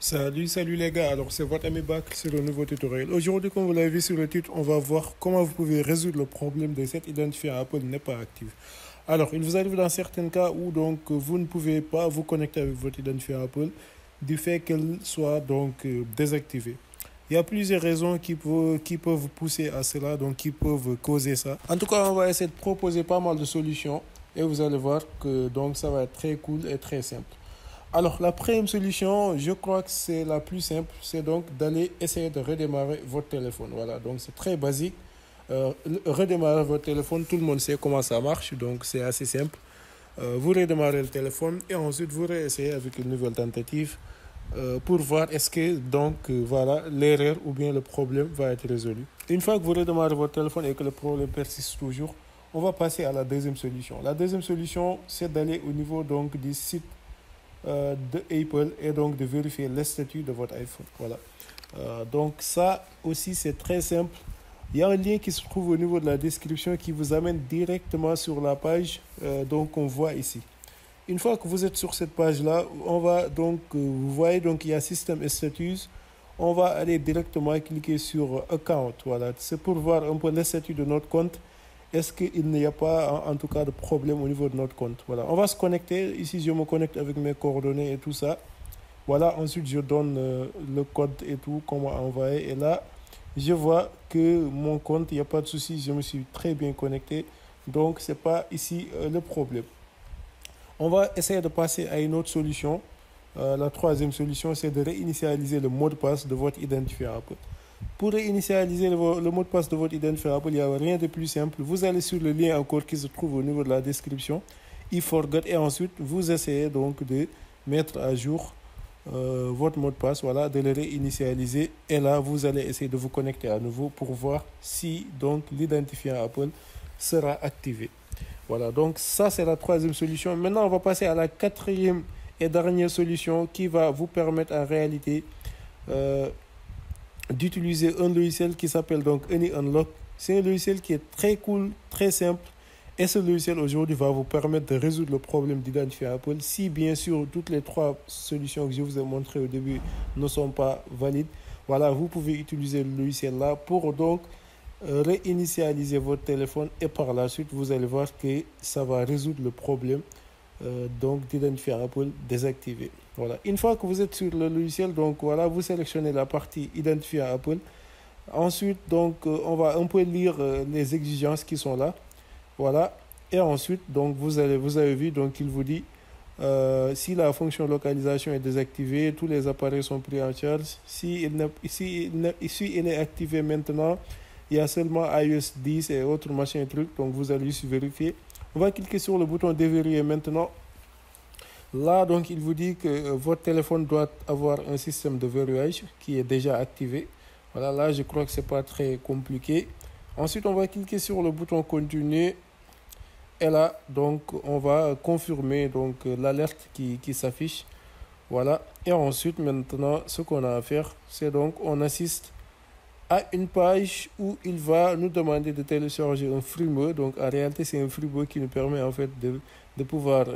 Salut les gars, alors c'est votre ami Bac sur le nouveau tutoriel. Aujourd'hui, comme vous l'avez vu sur le titre, on va voir comment vous pouvez résoudre le problème de cet identifiant Apple n'est pas actif. Alors, il vous arrive dans certains cas où donc vous ne pouvez pas vous connecter avec votre identifiant Apple du fait qu'elle soit donc désactivée. Il y a plusieurs raisons qui peuvent vous pousser à cela, donc qui peuvent causer ça. En tout cas, on va essayer de proposer pas mal de solutions et vous allez voir que donc ça va être très cool et très simple. Alors, la première solution, je crois que c'est la plus simple, c'est donc d'aller essayer de redémarrer votre téléphone. Voilà, donc c'est très basique. Redémarrer votre téléphone, tout le monde sait comment ça marche, donc c'est assez simple. Vous redémarrez le téléphone et ensuite vous réessayez avec une nouvelle tentative pour voir est-ce que donc voilà l'erreur ou bien le problème va être résolu. Une fois que vous redémarrez votre téléphone et que le problème persiste toujours, on va passer à la deuxième solution. La deuxième solution, c'est d'aller au niveau donc du site de Apple et donc de vérifier le statut de votre iPhone. Voilà. Donc ça aussi c'est très simple. Il y a un lien qui se trouve au niveau de la description qui vous amène directement sur la page donc on voit ici. Une fois que vous êtes sur cette page-là, on va donc, vous voyez donc il y a System et Status. On va aller directement cliquer sur Account. Voilà, c'est pour voir un peu le statut de notre compte. Est-ce qu'il n'y a pas en tout cas de problème au niveau de notre compte? Voilà, on va se connecter. Ici, je me connecte avec mes coordonnées et tout ça. Voilà, ensuite je donne le code et tout, comment envoyer. Et là, je vois que mon compte, il n'y a pas de souci, je me suis très bien connecté. Donc, ce n'est pas ici le problème. On va essayer de passer à une autre solution. La troisième solution, c'est de réinitialiser le mot de passe de votre identifiant Apple. Pour réinitialiser le mot de passe de votre identifiant Apple, il n'y a rien de plus simple. Vous allez sur le lien encore qui se trouve au niveau de la description. Il forgot et ensuite vous essayez donc de mettre à jour votre mot de passe, voilà, de le réinitialiser. Et là, vous allez essayer de vous connecter à nouveau pour voir si donc l'identifiant Apple sera activé. Voilà, donc ça c'est la troisième solution. Maintenant, on va passer à la quatrième et dernière solution qui va vous permettre en réalité d'utiliser un logiciel qui s'appelle donc AnyUnlock. C'est un logiciel qui est très cool, très simple. Et ce logiciel aujourd'hui va vous permettre de résoudre le problème d'identifiant Apple. Si bien sûr toutes les trois solutions que je vous ai montrées au début ne sont pas valides, voilà, vous pouvez utiliser le logiciel là pour donc réinitialiser votre téléphone et par la suite vous allez voir que ça va résoudre le problème donc d'identifiant Apple désactivé. Voilà. Une fois que vous êtes sur le logiciel, donc voilà, vous sélectionnez la partie identifiant Apple. Ensuite, donc on va un peu lire les exigences qui sont là. Voilà. Et ensuite, donc vous avez vu, donc il vous dit si la fonction localisation est désactivée, tous les appareils sont pris en charge. Si il est activé maintenant, il y a seulement iOS 10 et autres machin trucs. Donc vous allez juste vérifier. On va cliquer sur le bouton déverrouiller maintenant. Là, donc, il vous dit que votre téléphone doit avoir un système de verrouillage qui est déjà activé. Voilà, là, je crois que ce n'est pas très compliqué. Ensuite, on va cliquer sur le bouton continuer. Et là, donc, on va confirmer donc l'alerte qui s'affiche. Voilà. Et ensuite, maintenant, ce qu'on a à faire, c'est donc, on assiste à une page où il va nous demander de télécharger un firmware. Donc, en réalité, c'est un firmware qui nous permet en fait de pouvoir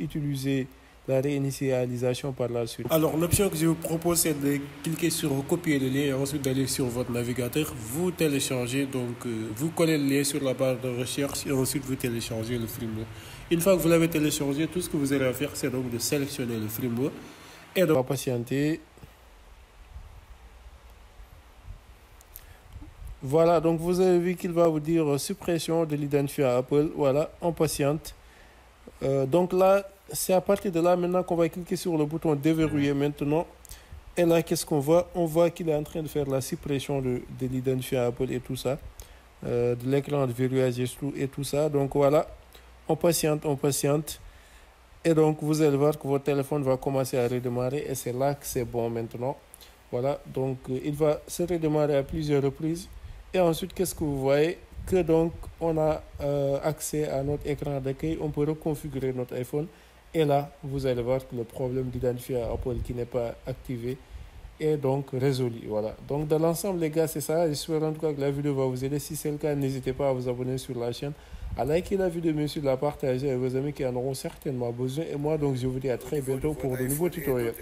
utiliser la réinitialisation par la suite. Alors, l'option que je vous propose, c'est de cliquer sur copier le lien et ensuite d'aller sur votre navigateur. Vous téléchargez, donc vous collez le lien sur la barre de recherche et ensuite vous téléchargez le firmware. Une fois que vous l'avez téléchargé, tout ce que vous allez à faire, c'est donc de sélectionner le firmware et de patienter. Voilà, donc vous avez vu qu'il va vous dire suppression de l'identifiant Apple. Voilà, on patiente. Donc là, c'est à partir de là maintenant qu'on va cliquer sur le bouton déverrouiller maintenant. Et là, qu'est-ce qu'on voit? On voit qu'il est en train de faire la suppression de l'identifiant Apple et tout ça. De l'écran de verrouillage et tout ça. Donc voilà, on patiente, on patiente. Et donc vous allez voir que votre téléphone va commencer à redémarrer. Et c'est là que c'est bon maintenant. Voilà, donc il va se redémarrer à plusieurs reprises. Et ensuite, qu'est-ce que vous voyez? Que donc, on a accès à notre écran d'accueil. On peut reconfigurer notre iPhone. Et là, vous allez voir que le problème d'identifiant Apple qui n'est pas activé est donc résolu. Voilà. Donc, dans l'ensemble, les gars, c'est ça. J'espère en tout cas que la vidéo va vous aider. Si c'est le cas, n'hésitez pas à vous abonner sur la chaîne, à liker la vidéo, bien sûr, de la partager avec vos amis qui en auront certainement besoin. Et moi, donc, je vous dis à très bientôt pour de nouveaux tutoriels.